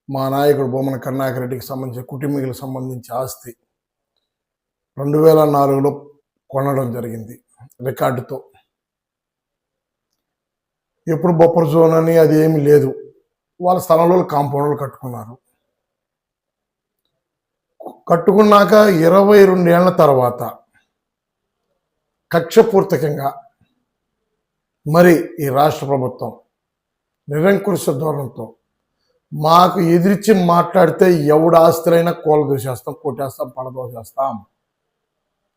మా నాయకుడు బొమ్మన కరుణాకర్ రెడ్డికి సంబంధించిన కుటుంబీకులకు సంబంధించి ఆస్తి 2004లో కొనడం జరిగింది రికార్డుతో. ఎప్పుడు బొప్పర్ జోన్ అని అది ఏమి లేదు. వాళ్ళ స్థలంలో కాంపౌండ్లు కట్టుకున్నారు. కట్టుకున్నాక 22 ఏళ్ల తర్వాత కక్షపూర్తకంగా మరి ఈ రాష్ట్ర ప్రభుత్వం నిరంకుశ ధోరణితో మాకు ఎదిరించి మాట్లాడితే ఎవడు ఆస్తులైనా కూలదోసేస్తాం, కొట్టేస్తాం, పడదోసేస్తాం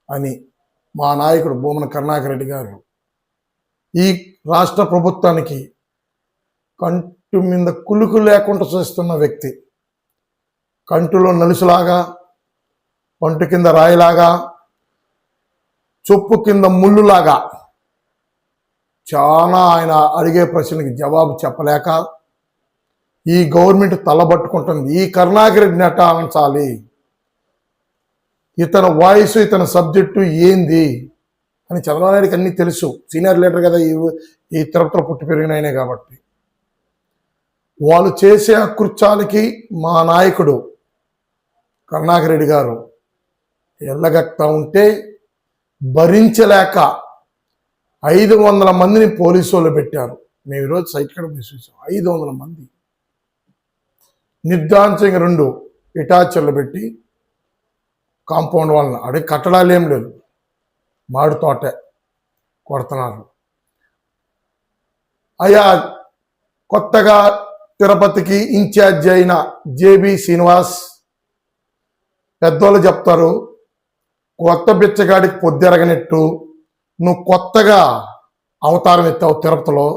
అని మా నాయకుడు బొమ్మన కరుణాకర్ రెడ్డి గారు ఈ రాష్ట్ర ప్రభుత్వానికి కంటు మీద కులుకు లేకుండా చూస్తున్న వ్యక్తి. కంటులో నలుసులాగా, పంటు కింద రాయిలాగా, చొప్పు కింద ముళ్ళులాగా చాలా ఆయన అడిగే ప్రశ్నకి జవాబు చెప్పలేక ఈ గవర్నమెంట్ తలబట్టుకుంటుంది. ఈ కరుణాకర్ రెడ్డిని ఎట్టా అంచాలి, ఇతని వాయిస్ ఇతని సబ్జెక్టు ఏంది అని చంద్రబాబు నాయుడికి అన్నీ తెలుసు. సీనియర్ లీడర్ కదా, ఈ తిరుపతిలో పుట్టి పెరిగినాయనే కాబట్టి. వాళ్ళు చేసే అకృత్యాలకి మా నాయకుడు కరుణాకర్ రెడ్డి గారు ఎల్లగక్తా ఉంటే భరించలేక 500 మందిని పోలీసు వాళ్ళు పెట్టారు. మేము ఈరోజు సైట్ కూడా చూసాం. 500 మంది నిర్దాంతంగా 2 ఇటాచర్లు పెట్టి కాంపౌండ్ వాళ్ళని అడిగి కట్టడాలు ఏం లేదు, మాడి తోటే కొడుతున్నారు. అయ్యా కొత్తగా తిరుపతికి ఇన్ఛార్జి అయిన జేబీ శ్రీనివాస్ పెద్దోళ్ళు చెప్తారు, కొత్త బిచ్చగాడికి పొద్దెరగనట్టు నువ్వు కొత్తగా అవతారం ఎత్తావు తిరుపతిలో,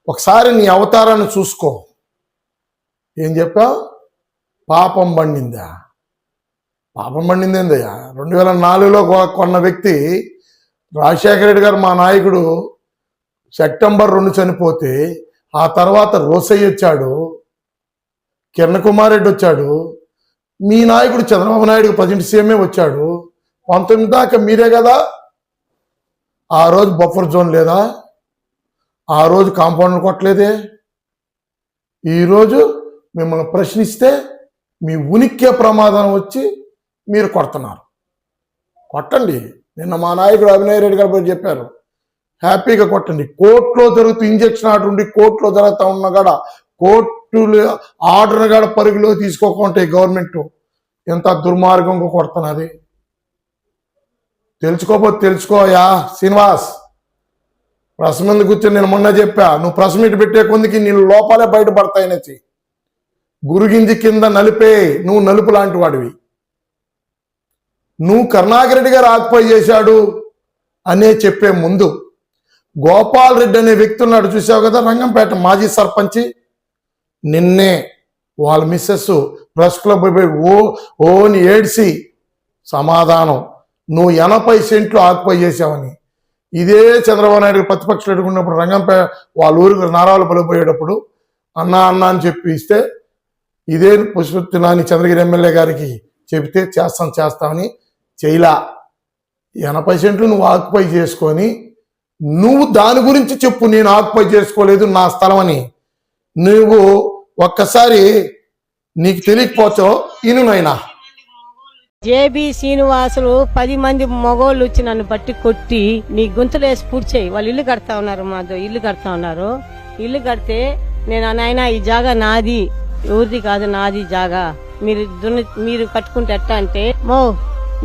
ఒకసారి నీ అవతారాన్ని చూసుకో. ఏం చెప్పావు? పాపం పండిందా? పాపం పండిందేందయ్యా? 2004లో కొన్న వ్యక్తి రాజశేఖర రెడ్డి గారు మా నాయకుడు సెప్టెంబర్ 2 చనిపోతే ఆ తర్వాత రోసయ్య వచ్చాడు, కిరణ్ కుమార్ రెడ్డి వచ్చాడు, మీ నాయకుడు చంద్రబాబు నాయుడు ప్రజెంట్ సీఎంఏ వచ్చాడు. 19 దాకా మీరే కదా. ఆ రోజు బఫర్ జోన్ లేదా? ఆ రోజు కాంపౌండ్ కొట్టలేదే. ఈరోజు మిమ్మల్ని ప్రశ్నిస్తే మీ ఉనికే ప్రమాదం వచ్చి మీరు కొడుతున్నారు. కొట్టండి. నిన్న మా నాయకుడు అభినయ్ రెడ్డి గారు చెప్పారు, హ్యాపీగా కొట్టండి. కోర్టులో జరుగుతూ ఇంజక్షన్ ఆర్డర్ ఉండి కోర్టులో జరుగుతూ ఉన్న కాడ కోర్టులు ఆర్డర్ కాడ పరుగులో తీసుకోకుంటే గవర్నమెంట్ ఎంత దుర్మార్గంగా కొడుతున్నది. తెలుసుకోకపోతే తెలుసుకోయా శ్రీనివాస్. ప్రెస్ ముందు కూర్చొని నేను మొన్న చెప్పా, నువ్వు ప్రెస్ మీట్ పెట్టే కొందికి నీ లోపాలే బయటపడతాయనేసి. గురుగింజి కింద నలిపే, నువ్వు నలుపు లాంటి వాడివి. నువ్వు కరుణాకర్ రెడ్డి గారు ఆక్యుపై చేశాడు అనే చెప్పే ముందు గోపాల్ రెడ్డి అనే వ్యక్తి ఉన్నాడు, చూసావు కదా, రంగంపేట మాజీ సర్పంచి. నిన్నే వాళ్ళ మిస్సెస్ ప్రెస్ క్లబ్ ఓని ఏడ్చి సమాధానం, నువ్వు 80 సెంట్లు ఆక్యుపై చేసావని. ఇదే చంద్రబాబు నాయుడు ప్రతిపక్షులు ఎదుర్కొన్నప్పుడు రంగంపేట వాళ్ళ ఊరికి నారాలు పలిపోయేటప్పుడు అన్నా అని చెప్పి ఇస్తే, ఇదే పుష్పతి నాని చంద్రగిరి ఎమ్మెల్యే గారికి చెబితే చేస్తామని చేయలా. 80 సెంట్లు నువ్వు ఆక్యుపై చేసుకొని నువ్వు దాని గురించి చెప్పు, నేను ఆక్యుపై చేసుకోలేదు నా స్థలం అని. నువ్వు ఒక్కసారి నీకు తెలియకపోతావు ఇనునైనా. జేబీ శ్రీనివాసులు 10 మంది మగోళ్ళు వచ్చి నన్ను బట్టి కొట్టి నీ గుంతలేసి పూర్తి చేయి. వాళ్ళు ఇల్లు కడతా ఉన్నారు, మాతో ఇల్లు కడతా ఉన్నారు. ఇల్లు కడితే నేను నాయన ఈ జాగా నాది, ఎవరిది కాదు, నాది జాగా, మీరు కట్టుకుంటే ఎట్టా అంటే, మో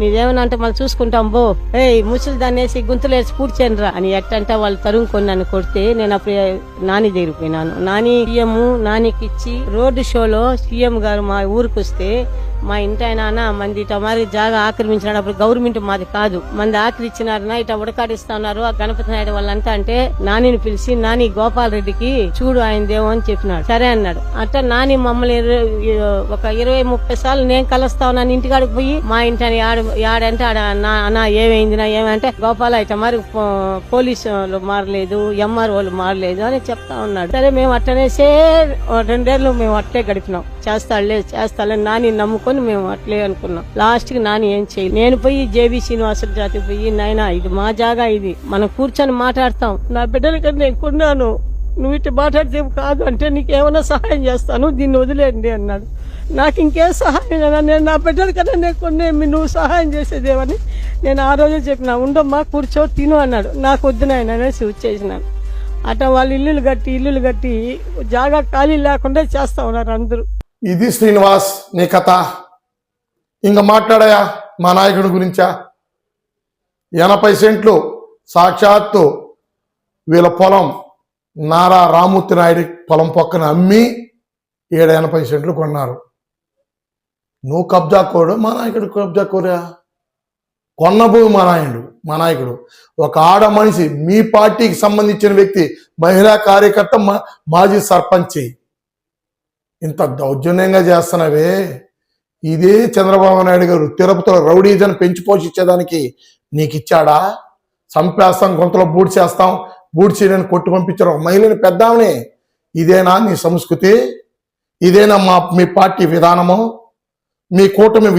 నీదేమన్నా అంటే మళ్ళీ చూసుకుంటాం బో, ముసలి దాన్ని వేసి గుంతలేసి పూర్తి చేయరా అని ఎట్టంటే వాళ్ళు తరుముకొని నన్ను కొడితే నేను అప్పుడు నాని దగ్గరికి పోయినాను. నానికి ఇచ్చి రోడ్డు షోలో సీఎం గారు మా ఊరికి వస్తే, మా ఇంటి ఆయన మంది ఇట మరి జాగా ఆక్రమించినాడు, అప్పుడు గవర్నమెంట్ మాది కాదు, మంది ఆక్రమించినారనా ఇట ఉడకాడిస్తా ఉన్నారు ఆ గణపతి నాయుడు వాళ్ళంతా అంటే, నానిని పిలిచి నాని గోపాల్ రెడ్డికి చూడు ఆయనదేమో అని చెప్పినాడు. సరే అన్నాడు. అట్ట నాని మమ్మల్ని ఒక 20-30 సార్లు నేను కలుస్తా ఉన్నాను ఇంటికాడికి పోయి. మా ఇంటి ఆడంటే అన్నా ఏమంటే, గోపాల ఇట మరి పోలీసులు మారలేదు, ఎంఆర్ఓలు మారలేదు అని చెప్తా ఉన్నాడు. సరే మేము అట్టనేసే 2 ఏళ్ళు మేము అట్టే గడిపినాం. చేస్తాలే నాని నమ్ముకొని మేము అట్లే అనుకున్నాం. లాస్ట్ కి నాని ఏం చేయలేదు. నేను పోయి జేబీ శ్రీనివాసులు జాతికి పోయి, నాయనా ఇది మా జాగా, ఇది మనం కూర్చొని మాట్లాడతాం, నా బిడ్డల కన్నా నేను కొన్నాను, నువ్వు ఇట్లా మాట్లాడితే కాదు అంటే నీకేమైనా సహాయం చేస్తాను, దీన్ని వదిలేయండి అన్నాడు. నాకు ఇంకేం సహాయం కదా, నేను నా బిడ్డల కన్నా నేను కొన్ని నువ్వు సహాయం చేసేదేమని నేను ఆ రోజే చెప్పిన, ఉండమ్మా కూర్చో తిను అన్నాడు. నాకు వద్దు నాయన అనేసి వచ్చేసినాను. అట్లా వాళ్ళు ఇల్లులు కట్టి జాగా ఖాళీ లేకుండా చేస్తా ఉన్నారు అందరూ. ఇది శ్రీనివాస్ నీ కథ. ఇంకా మాట్లాడాయా మా నాయకుడి గురించా? 80 సెంట్లు సాక్షాత్తు వీళ్ళ పొలం నారా రామూర్తి నాయుడు పొలం పక్కన అమ్మి 80 సెంట్లు కొన్నారు. నువ్వు కబ్జా కోడు, మా నాయకుడు కబ్జా కోరా? కొన్న భూమి మా నాయకుడు ఒక ఆడ మనిషి, మీ పార్టీకి సంబంధించిన వ్యక్తి, మహిళా కార్యకర్త, మాజీ సర్పంచి. ఇంత దౌర్జన్యంగా చేస్తున్నావే. ఇదే చంద్రబాబు నాయుడు గారు తిరుపతిలో రౌడీజన్ పెంచి పోషించేదానికి నీకు ఇచ్చాడా? చంపేస్తాం, గొంతలో బూడ్చి నేను కొట్టు పంపించారు ఒక మహిళని, పెద్దామని. ఇదేనా నీ సంస్కృతి? ఇదేనా మీ పార్టీ విధానము? మీ కూటమి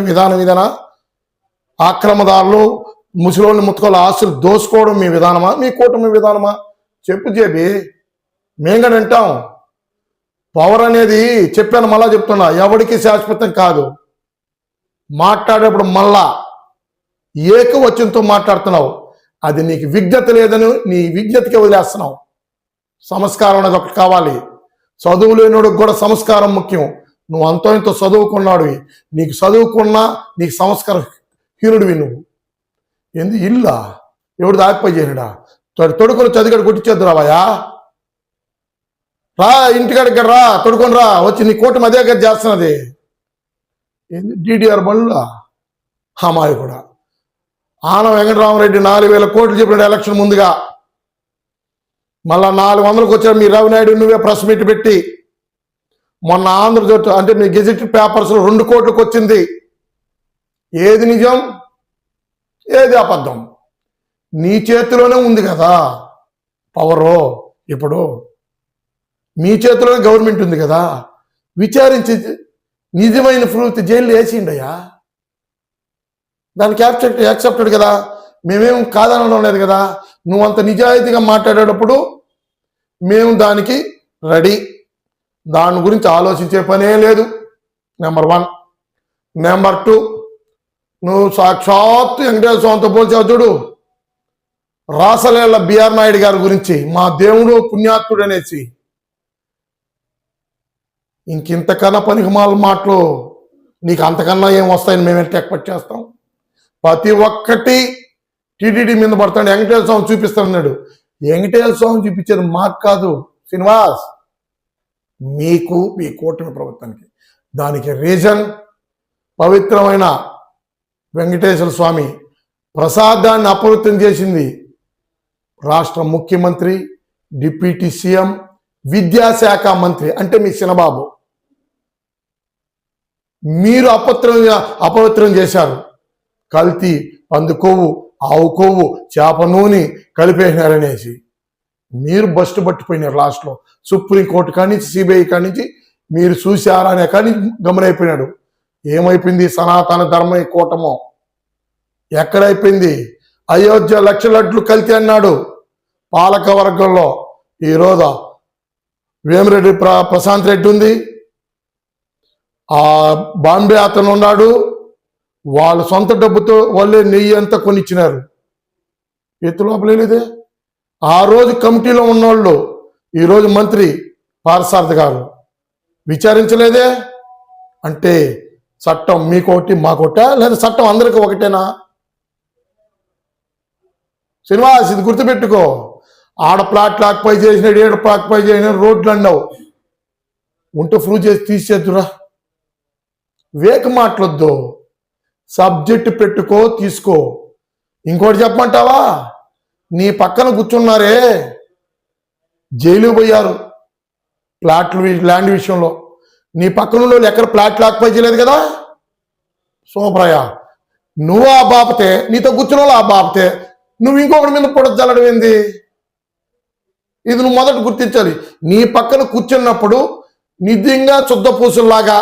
విధానం ఇదేనా? ఆక్రమదారులు, ముసలోళ్ళని ముత్తుకోళ్ళ ఆస్తులు దోసుకోవడం మీ విధానమా? మీ కూటమి విధానమా? చెప్పు జేబి, మేము కూడా వింటాం. పవర్ అనేది చెప్పాను, మళ్ళా చెప్తున్నా, ఎవరికి శాశ్వతం కాదు. మాట్లాడేప్పుడు మళ్ళా ఏకవచనంతో మాట్లాడుతున్నావు. అది నీకు విజ్ఞత లేదని నీ విజ్ఞతకి వదిలేస్తున్నావు. సంస్కారం అనేది ఒకటి కావాలి. చదువు లేనివాడికి కూడా సంస్కారం ముఖ్యం. నువ్వు అంతో ఇంతో చదువుకున్నాడు, నీకు చదువుకున్నా నీకు సంస్కార హీనుడివి నువ్వు. ఏంది ఇల్లా? ఎవడు దాకిపోయి చేయనుడా? తొడుకొని చదిగాడు కొట్టించేద్దు రావాయా? రా ఇంటికాడికి రా, తొడుకొని రా, వచ్చి నీ కూటమి అదే కదా చేస్తున్నది. ఏంది DDR బళ్ళులా? అమ్మాయి కూడా ఆన వెంకటరామరెడ్డి 4,000 కోట్లు చెప్పినాడు ఎలక్షన్ ముందుగా. మళ్ళా 400కు వచ్చాడు మీ రవినాయుడు, నువ్వే ప్రెస్ మీట్ పెట్టి. మొన్న ఆంధ్రజ్యోతి అంటే మీ గెజెట్ పేపర్స్ 2 కోట్లకు వచ్చింది. ఏది నిజం, ఏది అబద్ధం? నీ చేతిలోనే ఉంది కదా పవరు. ఇప్పుడు మీ చేతిలోనే గవర్నమెంట్ ఉంది కదా, విచారించి నిజమైన ప్రూఫ్ జైల్లో వేసిండయ్యా. దానికి యాక్సెప్టెడ్ కదా, మేమేం కాదనడం లేదు కదా. నువ్వంత నిజాయితీగా మాట్లాడేటప్పుడు మేము దానికి రెడీ. దాని గురించి ఆలోచించే పనే లేదు. నెంబర్ 1. నెంబర్ 2, నువ్వు సాక్షాత్తు వెంకటేశ్వర స్వామితో పోల్చావు చూడు. రాసలేళ్ల బిఆర్ నాయుడు గారి గురించి మా దేవుడు పుణ్యాత్ముడు అనేసి. ఇంకింతకన్నా పనికిమాల మాటలు నీకు అంతకన్నా ఏం వస్తాయని మేము ఎక్స్పెక్ట్ చేస్తాం? ప్రతి ఒక్కటి టీటీడీ మీద పడతాడు. వెంకటేశ్వర స్వామి చూపిస్తున్నాడు. వెంకటేశ్వర స్వామి చూపించేది మాకు కాదు శ్రీనివాస్, మీకు, మీ కూటమి ప్రభుత్వానికి. దానికి రీజన్ పవిత్రమైన వెంకటేశ్వర స్వామి ప్రసాదాన్ని అపవిత్రం చేసింది రాష్ట్ర ముఖ్యమంత్రి, డిప్యూటీ సీఎం, విద్యాశాఖ మంత్రి అంటే మీ చిన్నబాబు. మీరు అపవిత్రం చేశారు. కల్తీ, పంది కొవ్వు, ఆవు కొవ్వు, చేప నూనె కలిపేసినారనేసి మీరు బస్టు పట్టిపోయినారు. లాస్ట్లో సుప్రీంకోర్టు కాడి నుంచి, సిబిఐ కాడి నుంచి మీరు చూశారా అనే కానీ గమనైపోయినాడు. ఏమైపోయింది సనాతన ధర్మ కూటమో? ఎక్కడైపోయింది? అయోధ్య లక్షలడ్లు కల్తీ అన్నాడు పాలక వర్గంలో. ఈరోజు వేమిరెడ్డి ప్రశాంత్ రెడ్డి ఉంది, ఆ బాంబే అతను ఉన్నాడు. వాళ్ళ సొంత డబ్బుతో వాళ్ళే నెయ్యి అంతా కొనిచ్చినారు. ఎత్తు లోపలేదే. ఆ రోజు కమిటీలో ఉన్నోళ్ళు ఈరోజు మంత్రి పార్థసారథి గారు విచారించలేదే. అంటే చట్టం మీకోటి మాకోట, లేదా చట్టం అందరికీ ఒకటేనా? శ్రీనివాస్, ఇది గుర్తుపెట్టుకో. ఆడ ప్లాట్లు ఆక్యుపై చేసినాడు, ఏడు ఆక్యుపై చేసినాడు, రోడ్లు అన్నావు. ఉంటే ప్రూవ్ చేసి తీసేద్దురా. వేక మాటలొద్దు, సబ్జెక్ట్ పెట్టుకో, తీసుకో. ఇంకోటి చెప్పమంటావా? నీ పక్కన కూర్చున్నారే, జైలు పోయారు ల్యాండ్ విషయంలో. నీ పక్కన వాళ్ళు ఎక్కడ ప్లాట్లు ఆక్యుపై చేయలేదు కదా. సూపరయ్యా, నువ్వు ఆ బాపతే, నీతో కూర్చున్న వాళ్ళు ఆ బాపతే, నువ్వు ఇంకొకటి మీద పొడ చల్లడం ఏంది? ఇది నువ్వు మొదట గుర్తించాలి. నీ పక్కన కూర్చున్నప్పుడు నిజంగా శుద్ధపూసుల్లాగా,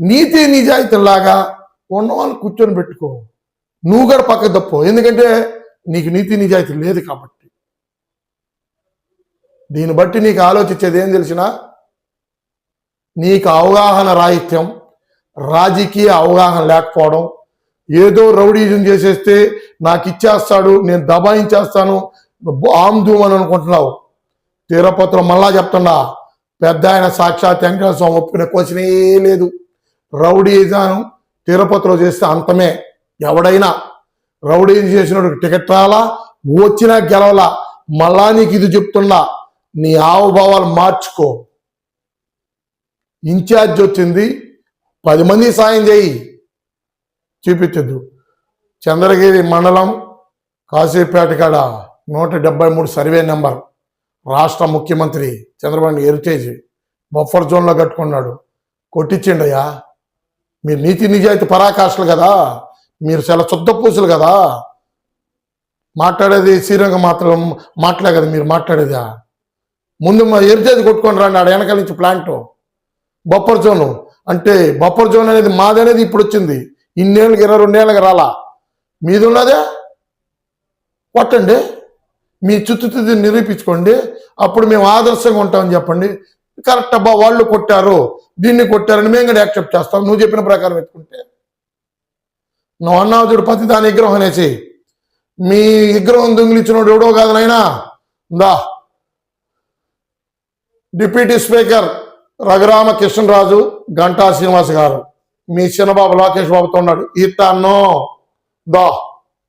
నీతి నిజాయితీలాగా ఉన్న వాళ్ళు కూర్చొని పెట్టుకో. నువ్వు కూడా పక్కకు తప్పు, ఎందుకంటే నీకు నీతి నిజాయితీ లేదు కాబట్టి. దీన్ని బట్టి నీకు ఆలోచించేది ఏం తెలిసినా, నీకు అవగాహన రాహిత్యం, రాజకీయ అవగాహన లేకపోవడం, ఏదో రౌడీజం చేసేస్తే నాకు ఇచ్చేస్తాడు, నేను దబాయించేస్తాను, ఆమ్దూమని అనుకుంటున్నావు. తిరుపతిలో మళ్ళా చెప్తున్నా, పెద్ద ఆయన సాక్షాత్ వెంకటేశ్వర స్వామి ఒప్పుకునే క్వశ్చనే లేదు. రౌడీజం తిరుపతిలో చేస్తే అంతమే. ఎవడైనా రౌడీజం చేసినప్పుడు టికెట్ రాలా, వచ్చినా గెలవలా. మళ్ళా నీకు ఇది చెప్తున్నా, నీ హావభావాలు మార్చుకో. ఇన్ఛార్జ్ వచ్చింది, 10 మంది సాయం చేయి, చూపించద్దు. చంద్రగిరి మండలం కాశీపేట కాడ 173 సర్వే నెంబర్, రాష్ట్ర ముఖ్యమంత్రి చంద్రబాబు హెరిటేజ్ బఫర్ జోన్లో కట్టుకున్నాడు. కొట్టించిండయ్యా. మీరు నీతి నిజాయితీ పరాకాష్ఠలు కదా, మీరు చాలా శుద్ధపూసలు కదా. మాట్లాడేది శ్రీరంగ మాటలే కదా మీరు మాట్లాడేదా. ముందు మా హెరిటేజ్ కొట్టుకొని రండి, ఆడ వెనకాల నుంచి ప్లాంట్ బఫర్ జోను. అంటే బఫర్ జోన్ అనేది మాదనేది ఇప్పుడు వచ్చింది, ఇన్నేళ్ళకి 22 ఏళ్ళకి రాలా. మీది ఉన్నదే కొట్టండి, మీ చుట్టూ నిరూపించుకోండి, అప్పుడు మేము ఆదర్శంగా ఉంటామని చెప్పండి. కరెక్ట్ అబ్బా, వాళ్ళు కొట్టారు, దీన్ని కొట్టారని మేము కూడా యాక్సెప్ట్ చేస్తాం. నువ్వు చెప్పిన ప్రకారం ఎత్తుకుంటే నువ్వు అన్నావు చూడు, ప్రతి దాని విగ్రహం అనేసి. మీ విగ్రహం దొంగిలిచ్చినోడు ఎవడో కాదు నాయనా. దా డిప్యూటీ స్పీకర్ రఘురామకృష్ణరాజు, గంటా శ్రీనివాస్ గారు, మీ చిన్నబాబు లోకేష్ బాబుతో ఉన్నాడు. ఇతను దా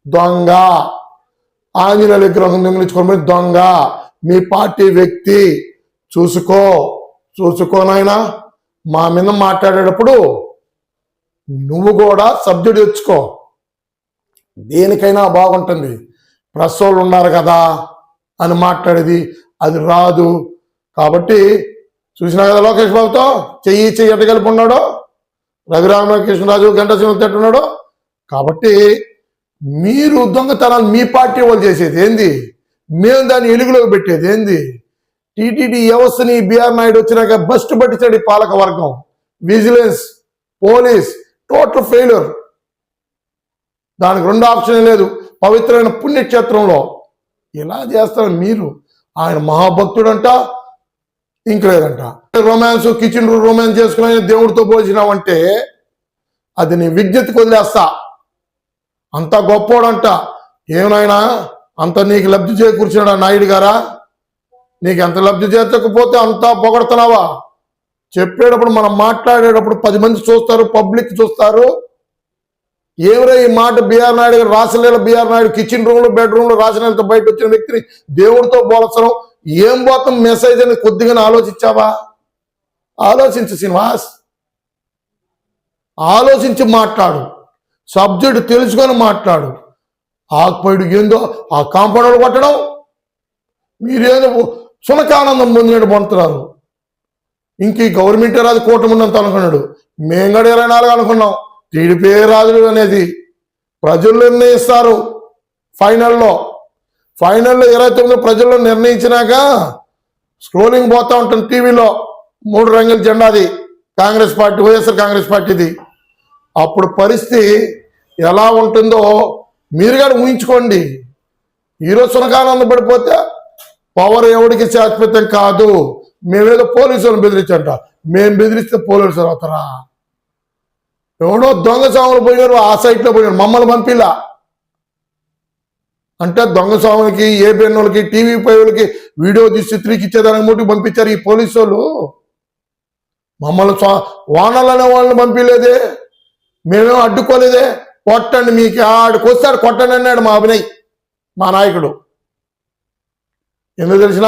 దొంగ, ఆంజనేయ విగ్రహం దొంగిలించుకోమని దొంగ, మీ పార్టీ వ్యక్తి. చూసుకోనైనా మా మీద మాట్లాడేటప్పుడు నువ్వు కూడా సబ్జెక్ట్ తెచ్చుకో, దేనికైనా బాగుంటుంది. ప్రెస్ వాళ్ళు ఉన్నారు కదా అని మాట్లాడేది అది రాదు. కాబట్టి చూసినా కదా లోకేష్ బాబుతో చెయ్యి ఎట్ట కలిపి ఉన్నాడో, రఘురామకృష్ణరాజు గంటా శ్రీనివాస్ ఉన్నాడు. కాబట్టి మీరు దొంగతనాలు మీ పార్టీ వాళ్ళు చేసేది ఏంది, మేము దాన్ని ఎలుగులోకి పెట్టేది ఏంది. టీటీడీ వ్యవస్థని బిఆర్ నాయుడు వచ్చినాక బస్ట్ పట్టించాడు ఈ పాలక వర్గం. Vigilance, police total failure. దానికి 2 ఆప్షన్ లేదు. పవిత్రమైన పుణ్యక్షేత్రంలో ఇలా చేస్తారు మీరు. ఆయన మహాభక్తుడంట, ఇంకలేదంట. రొమాన్స్, కిచెన్ రొమాన్స్ చేసుకుని దేవుడితో పోల్చినావంటే అది నీ విజ్ఞతకి వదిలేస్తా. అంత గొప్పోడంట. ఏమైనా అంత నీకు లబ్ధి చేకూర్చాడా నాయుడు గారా? నీకు ఎంత లబ్ధి చేర్చకపోతే అంతా పొగడుతున్నావా? చెప్పేటప్పుడు మనం మాట్లాడేటప్పుడు 10 మంది చూస్తారు, పబ్లిక్ చూస్తారు. ఏమరా ఈ మాట బిఆర్ నాయుడు గారు రాసలేల బిఆర్ నాయుడు కిచెన్ రూమ్లో బెడ్రూమ్లో రాసలేలతో బయట వచ్చిన వ్యక్తిని దేవుడితో పోల్చడం ఏం పోతాం మెసేజ్ అని కొద్దిగా ఆలోచించావా? ఆలోచించు శ్రీనివాస్, ఆలోచించి మాట్లాడు, సబ్జెక్ట్ తెలుసుకొని మాట్లాడు. ఆకుపైడు ఏందో ఆ కాంపౌండర్ కొట్టడం, మీరేదో సునకానందం పొందినట్టు పొందుతున్నారు. ఇంక ఈ గవర్నమెంటే రాదు, కూటమి ఉన్నంత అనుకున్నాడు. మేము కూడా 24 అనుకున్నాం. టీడీపీ రాజులు అనేది ప్రజలు నిర్ణయిస్తారు. ఫైనల్లో 29 ప్రజల్లో నిర్ణయించినాక స్క్రోలింగ్ పోతా ఉంటుంది టీవీలో, 3 రంగుల జెండాది కాంగ్రెస్ పార్టీ, వైఎస్ఆర్ కాంగ్రెస్ పార్టీది. అప్పుడు పరిస్థితి ఎలా ఉంటుందో మీరు కూడా ఊహించుకోండి. ఈరోజు సునకానందం పడిపోతే పవర్ ఎవరికి శాశ్వతం కాదు. మేమేదో పోలీసులను బెదిరించంట, మేము బెదిరిస్తే పోలీసులు అవుతారా? ఎవడో దొంగ సాములు పోయినారు, ఆ సైట్లో పోయినారు, మమ్మల్ని పంపిలా. అంటే దొంగ స్వాములకి, ఏబిఎన్ వాళ్ళకి, టీవీ వాళ్ళకి వీడియో తీసి చిత్రీకిచ్చేదానికి ముట్టుకు పంపించారు ఈ పోలీసు వాళ్ళు. మమ్మల్ని వానలనే వాళ్ళని పంపించలేదే, మేమేమో అడ్డుకోలేదే. కొట్టండి, మీకు ఆడికి వస్తాడు కొట్టండి అన్నాడు మా అభినయ్, మా నాయకుడు. ఎందుకు తెలిసిన?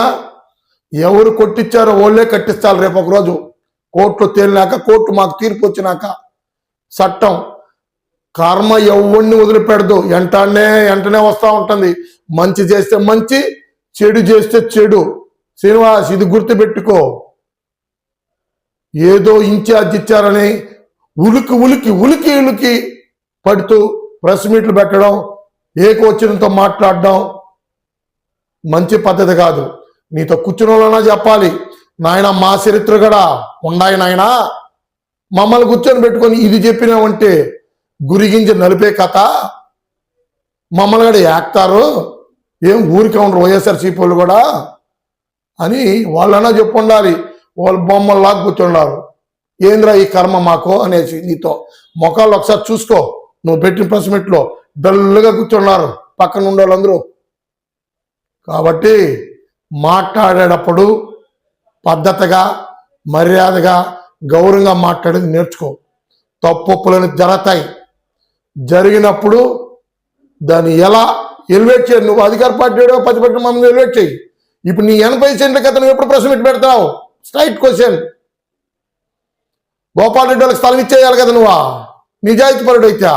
ఎవరు కొట్టించారో వాళ్ళే కట్టిస్తారు రేపు ఒకరోజు. కోర్టులో తేలినాక, కోర్టు మాకు తీర్పు వచ్చినాక. చట్టం కర్మ ఎవరిని వదిలిపెడదు, వెంటనే వస్తూ ఉంటుంది. మంచి చేస్తే మంచి, చెడు చేస్తే చెడు. శ్రీనివాస్, ఇది గుర్తుపెట్టుకో. ఏదో ఇన్ఛార్జ్ ఇచ్చారని ఉలికి పడుతూ ప్రెస్ మీట్లు పెట్టడం, ఏకవచనంతో మాట్లాడడం మంచి పద్ధతి కాదు. నీతో కూర్చున్న చెప్పాలి, నాయన మా చరిత్ర కూడా ఉండాయి నాయన, మమ్మల్ని కూర్చొని పెట్టుకొని ఇది చెప్పినామంటే గురిగించి నలిపే కథ, మమ్మల్ని కూడా యాక్తారు. ఏం ఊరికే ఉండరు వైఎస్ఆర్సీపీ వాళ్ళు కూడా. అని వాళ్ళన్నా చెప్పు ఉండాలి. వాళ్ళు బొమ్మల్లాగా కూర్చున్నారు. ఏంద్రా ఈ కర్మ మాకు అనేసి నీతో మొఖాలు ఒకసారి చూసుకో. నువ్వు పెట్టిన ప్రెస్ మీట్లో డల్లుగా కూర్చున్నారు పక్కన ఉండే వాళ్ళందరూ. కాబట్టి మాట్లాడేటప్పుడు పద్ధతిగా మర్యాదగా గౌరవంగా మాట్లాడేది నేర్చుకో. తప్పులను జరుగుతాయి. జరిగినప్పుడు దాన్ని ఎలా ఎలివేట్ చేయి. నువ్వు అధికార పార్టీ 10 మంది ఎలివేట్ చేయి. ఇప్పుడు నీ 80 సెంట్ల కథ నువ్వు ఎప్పుడు ప్రెస్ మీట్ పెడతావు? Straight question. గోపాల్ రెడ్డి వాళ్ళకి స్థలం ఇచ్చేయాలి కదా నువ్వు. నిజాయితీ పరుడు అయితే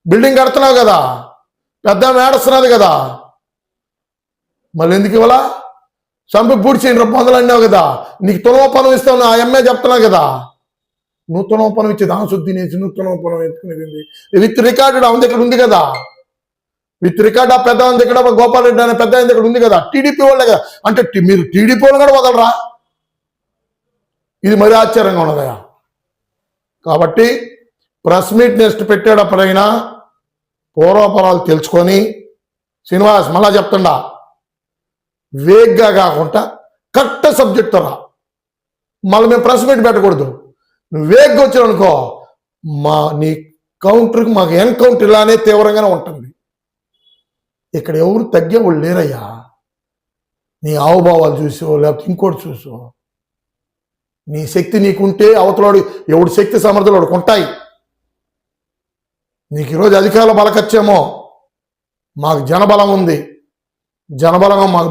బిల్డింగ్ కడుతున్నావు కదా, పెద్ద మేడస్తున్నది కదా, మళ్ళీ ఎందుకు ఇవ్వాలా? చంపి పూడ్చేయండి పొందలు అన్నావు కదా. నీకు తునోపనం ఇస్తావు ఆ ఎంఏ చెప్తున్నావు కదా. నువ్వు తునోపనం ఇచ్చేది శుద్ధి నేసి నువ్వు తునోపనం ఎత్తుకునేది విత్ రికార్డు అవును ఇక్కడ ఉంది కదా. విత్ రికార్డ్ ఆ పెద్ద ఉంది ఇక్కడ, గోపాల్ రెడ్డి అనే పెద్ద ఇక్కడ ఉంది కదా. టీడీపీ వాళ్ళే కదా. అంటే మీరు టీడీపీ వాళ్ళు కూడా వదలరా? ఇది మరీ ఆశ్చర్యంగా ఉన్నదయా. కాబట్టి ప్రెస్ మీట్ నెక్స్ట్ పెట్టేటప్పుడైనా పూర్వపరాలు తెలుసుకొని, శ్రీనివాస్ మళ్ళా చెప్తుండా, వేగ్గా కాకుండా కరెక్ట్ సబ్జెక్ట్ రా. మళ్ళీ మేము ప్రెస్ మీట్ పెట్టకూడదు. నువ్వు వేగ్గా వచ్చావు అనుకో, నీ కౌంటర్కి మాకు ఎన్కౌంటర్ ఇలానే తీవ్రంగానే ఉంటుంది. ఇక్కడ ఎవరు తగ్గేవాళ్ళు లేరయ్యా. నీ ఆవుభావాలు చూసో లేకపోతే ఇంకోటి చూసో, నీ శక్తి నీకుంటే అవతలాడు ఎవడు శక్తి సమర్థులు వాడికి ఉంటాయి. నీకు ఈరోజు అధికారుల బలకచ్చేమో, మాకు జనబలం ఉంది. జనబలంగా మాకు